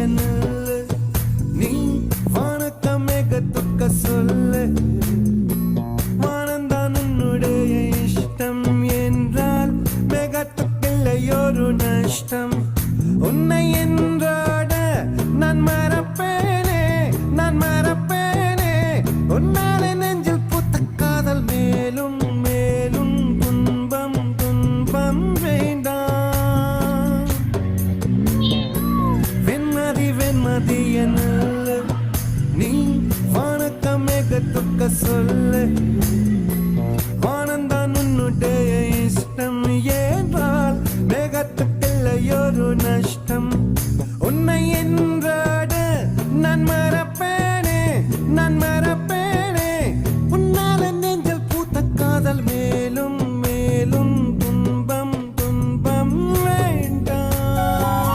நில்லு நீ வணக்கமேகத்துக்க சொல்லு வானந்தான் உன்னுடைய இஷ்டம் என்றால் மேகத்துக்கில்லையொரு நஷ்டம் உன்னை என்றாட நான் மறப்பேனே உன்னாலே நெஞ்சில் பூத்த காதல் மேலும் மேலும் துன்பம் வேண்டாம் வெண்மதி என்ன நீ வணக்கமேகத்துக்க சொல்லு வானந்தான் உன்னுடைய இஷ்டம் என்றால் மேகத்துக்கில்லையொரு நஷ்டம்